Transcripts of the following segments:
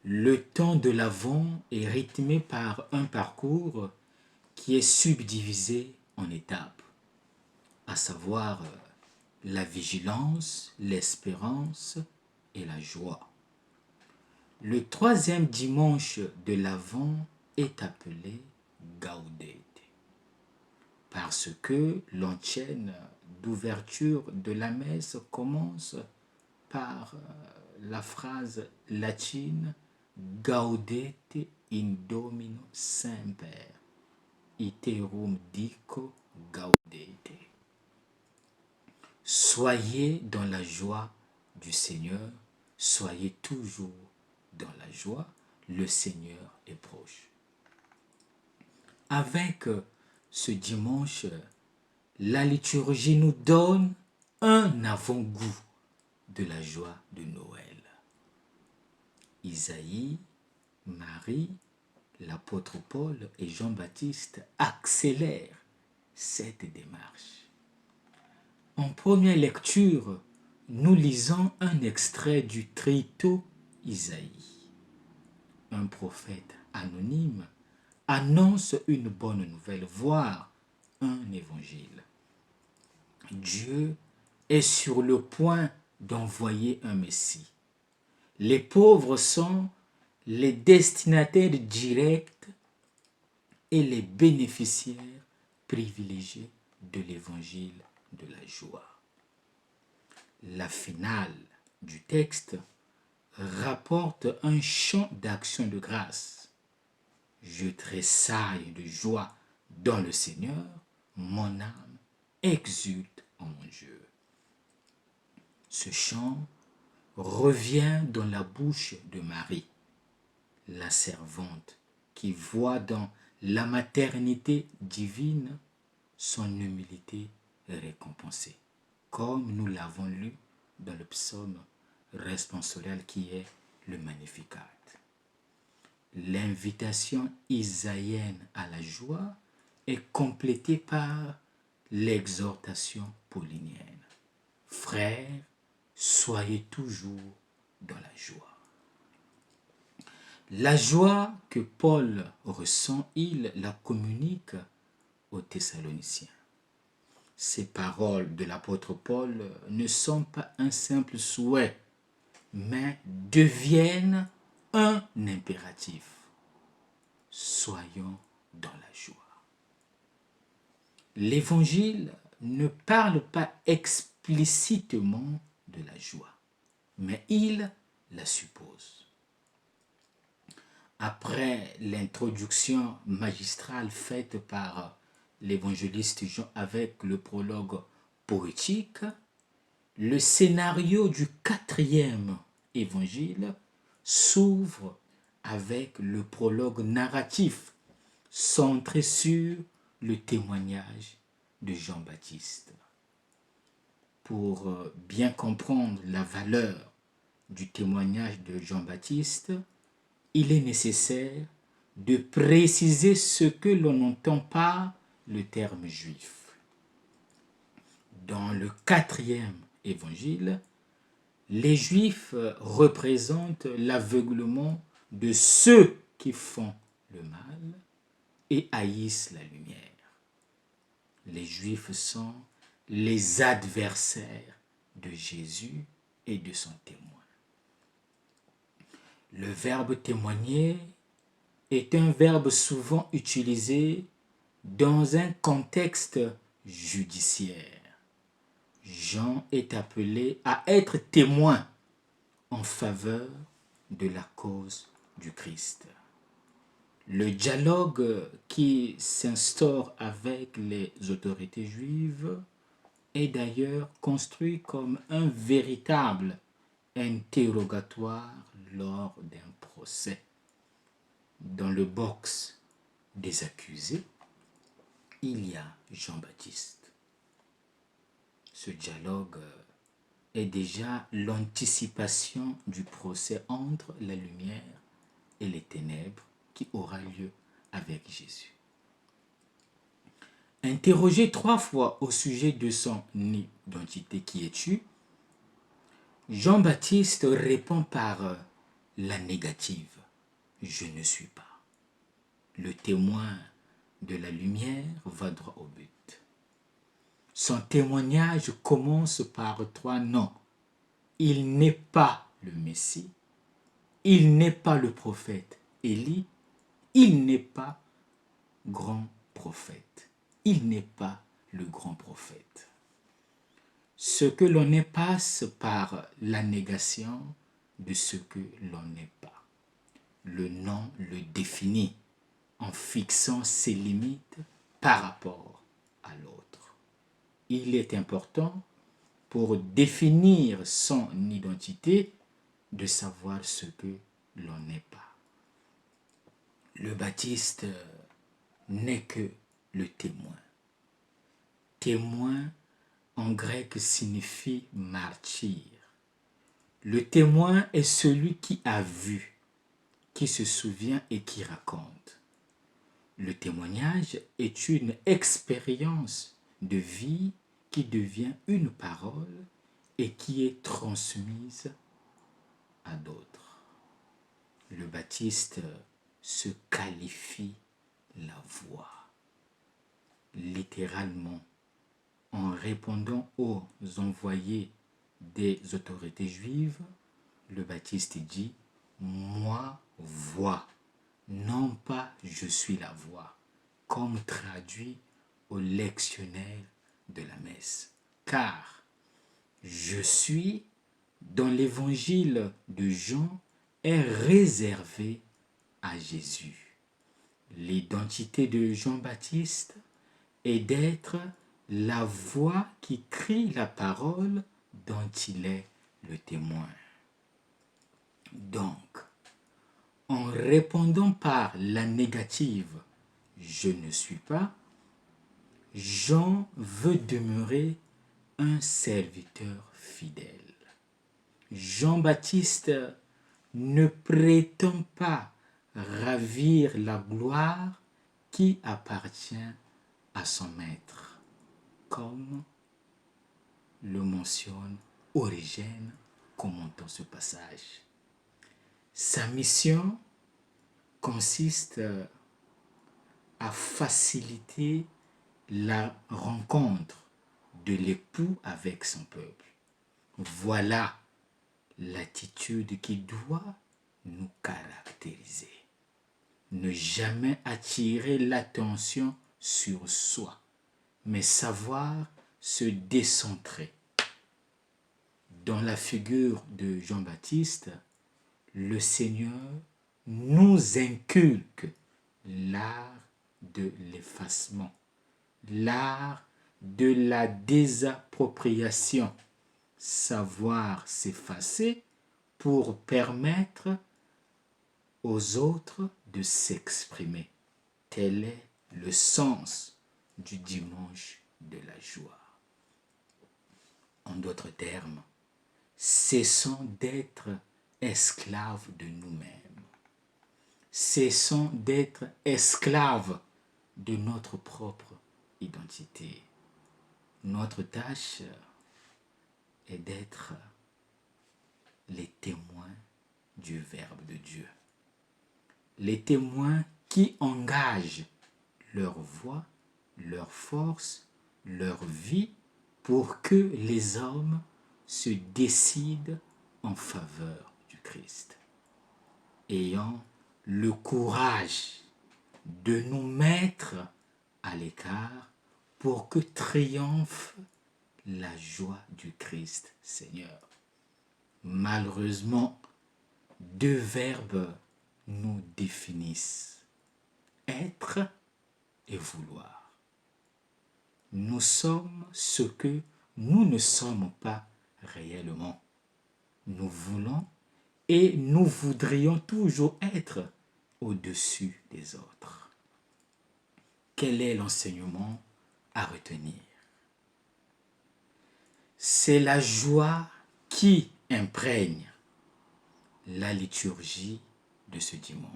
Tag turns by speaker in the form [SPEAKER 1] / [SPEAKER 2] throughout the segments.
[SPEAKER 1] Le temps de l'Avent est rythmé par un parcours qui est subdivisé en étapes, à savoir la vigilance, l'espérance et la joie. Le troisième dimanche de l'Avent est appelé Gaudete, parce que l'antienne d'ouverture de la messe commence par la phrase latine Gaudete in Domino Semper, iterum dico gaudete. Soyez dans la joie du Seigneur, soyez toujours dans la joie, le Seigneur est proche. Avec ce dimanche, la liturgie nous donne un avant-goût de la joie de Noël. Isaïe, Marie, l'apôtre Paul et Jean-Baptiste accélèrent cette démarche. En première lecture, nous lisons un extrait du Trito Isaïe. Un prophète anonyme annonce une bonne nouvelle, voire un évangile. Dieu est sur le point d'envoyer un Messie. Les pauvres sont les destinataires directs et les bénéficiaires privilégiés de l'évangile de la joie. La finale du texte rapporte un chant d'action de grâce. Je tressaille de joie dans le Seigneur, mon âme exulte en mon Dieu. Ce chant revient dans la bouche de Marie, la servante qui voit dans la maternité divine son humilité récompensée, comme nous l'avons lu dans le psaume responsorial qui est le Magnificat. L'invitation isaïenne à la joie est complétée par l'exhortation paulinienne. Frères, soyez toujours dans la joie. La joie que Paul ressent, il la communique aux Thessaloniciens. Ces paroles de l'apôtre Paul ne sont pas un simple souhait, mais deviennent un impératif. Soyons dans la joie. L'Évangile ne parle pas explicitement de la joie, mais il la suppose. Après l'introduction magistrale faite par l'évangéliste Jean avec le prologue poétique, le scénario du 4e évangile s'ouvre avec le prologue narratif centré sur le témoignage de Jean-Baptiste. Pour bien comprendre la valeur du témoignage de Jean-Baptiste, il est nécessaire de préciser ce que l'on entend par le terme juif. Dans le 4e évangile, les Juifs représentent l'aveuglement de ceux qui font le mal et haïssent la lumière. Les Juifs sont les adversaires de Jésus et de son témoin. Le verbe témoigner est un verbe souvent utilisé dans un contexte judiciaire. Jean est appelé à être témoin en faveur de la cause du Christ. Le dialogue qui s'instaure avec les autorités juives est d'ailleurs construit comme un véritable interrogatoire lors d'un procès. Dans le box des accusés, il y a Jean-Baptiste. Ce dialogue est déjà l'anticipation du procès entre la lumière et les ténèbres qui aura lieu avec Jésus. Interrogé 3 fois au sujet de son identité, qui es-tu? Jean-Baptiste répond par la négative, je ne suis pas. Le témoin de la lumière va droit au but. Son témoignage commence par trois noms. Il n'est pas le Messie, il n'est pas le prophète Élie, il n'est pas grand prophète. Il n'est pas le grand prophète. Ce que l'on est passe par la négation de ce que l'on n'est pas. Le nom le définit en fixant ses limites par rapport à l'autre. Il est important pour définir son identité de savoir ce que l'on n'est pas. Le Baptiste n'est que le témoin. Témoin en grec signifie martyr. Le témoin est celui qui a vu, qui se souvient et qui raconte. Le témoignage est une expérience de vie qui devient une parole et qui est transmise à d'autres. Le Baptiste se qualifie la voix. Littéralement, en répondant aux envoyés des autorités juives, le Baptiste dit « Moi, voix », non pas « Je suis la voix », comme traduit au lectionnaire de la messe. Car « Je suis » dans l'évangile de Jean est réservé à Jésus. L'identité de Jean-Baptiste est d'être la voix qui crie la parole dont il est le témoin. Donc, en répondant par la négative « je ne suis pas », Jean veut demeurer un serviteur fidèle. Jean-Baptiste ne prétend pas ravir la gloire qui appartient à son maître, comme le mentionne Origène commentant ce passage. Sa mission consiste à faciliter la rencontre de l'époux avec son peuple. Voilà l'attitude qui doit nous caractériser. Ne jamais attirer l'attention sur soi, mais savoir se décentrer. Dans la figure de Jean-Baptiste, le Seigneur nous inculque l'art de l'effacement, l'art de la désappropriation, savoir s'effacer pour permettre aux autres de s'exprimer. Tel est le sens du dimanche de la joie. En d'autres termes, cessons d'être esclaves de nous-mêmes. Cessons d'être esclaves de notre propre identité. Notre tâche est d'être les témoins du Verbe de Dieu. Les témoins qui engagent leur voix, leur force, leur vie pour que les hommes se décident en faveur du Christ. Ayant le courage de nous mettre à l'écart pour que triomphe la joie du Christ Seigneur. Malheureusement, deux verbes nous définissent, être et vouloir. Nous sommes ce que nous ne sommes pas réellement. Nous voulons et nous voudrions toujours être au-dessus des autres. Quel est l'enseignement à retenir? C'est la joie qui imprègne la liturgie de ce dimanche.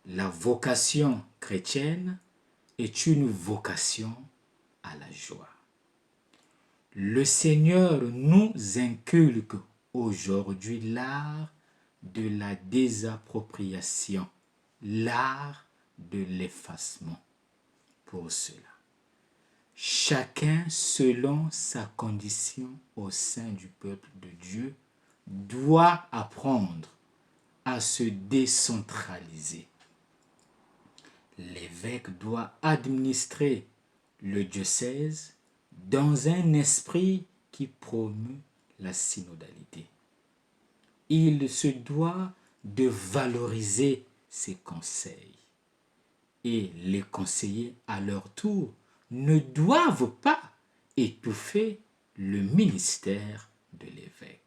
[SPEAKER 1] La vocation chrétienne est une vocation à la joie. Le Seigneur nous inculque aujourd'hui l'art de la désappropriation, l'art de l'effacement. Pour cela, chacun selon sa condition au sein du peuple de Dieu doit apprendre à se décentraliser. L'évêque doit administrer le diocèse dans un esprit qui promeut la synodalité. Il se doit de valoriser ses conseils et les conseillers à leur tour ne doivent pas étouffer le ministère de l'évêque.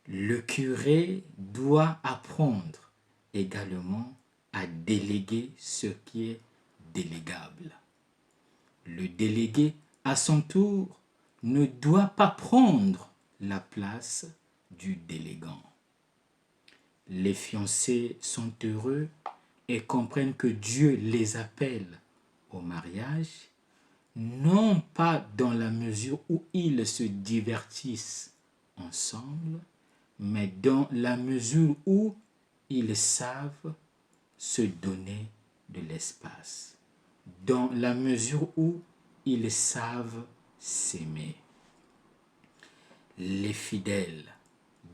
[SPEAKER 1] Le curé doit apprendre également à déléguer ce qui est délégable. Le délégué, à son tour, ne doit pas prendre la place du délégant. Les fiancés sont heureux et comprennent que Dieu les appelle au mariage, non pas dans la mesure où ils se divertissent ensemble, mais dans la mesure où ils savent se donner de l'espace, dans la mesure où ils savent s'aimer. Les fidèles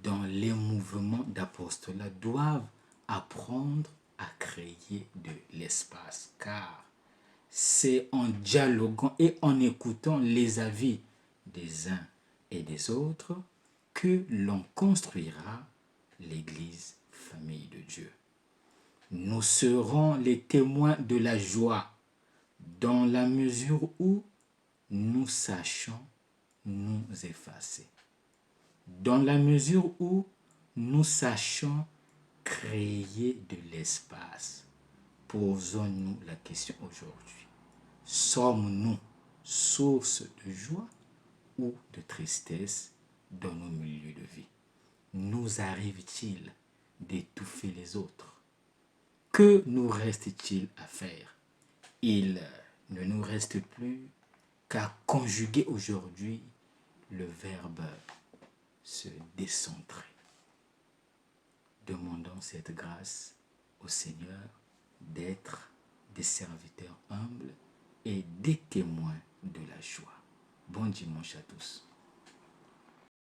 [SPEAKER 1] dans les mouvements d'apostolat doivent apprendre à créer de l'espace, car c'est en dialoguant et en écoutant les avis des uns et des autres que l'on construira l'Église, famille de Dieu. Nous serons les témoins de la joie dans la mesure où nous sachons nous effacer, dans la mesure où nous sachons créer de l'espace. Posons-nous la question aujourd'hui. Sommes-nous source de joie ou de tristesse dans nos milieux de vie? Nous arrive-t-il d'étouffer les autres? Que nous reste-t-il à faire? Il ne nous reste plus qu'à conjuguer aujourd'hui le verbe se décentrer. Demandons cette grâce au Seigneur d'être des serviteurs humbles et des témoins de la joie. Bon dimanche à tous.